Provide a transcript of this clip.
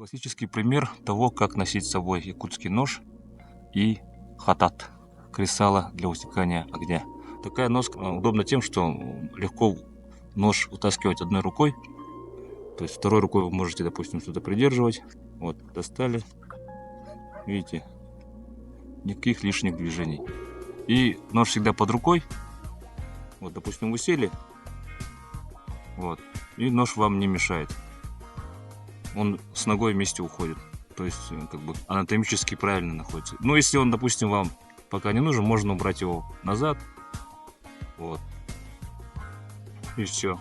Классический пример того, как носить с собой якутский нож и хатат, кресало для высекания огня. Такая носка удобна тем, что легко нож вытаскивать одной рукой. То есть второй рукой вы можете, допустим, что-то придерживать. Вот, достали. Видите, никаких лишних движений. И нож всегда под рукой. Вот, допустим, вы сели. Вот, и нож вам не мешает. Он с ногой вместе уходит. То есть, как бы анатомически правильно находится. Но если он, допустим, вам пока не нужен, можно убрать его назад. Вот. И все.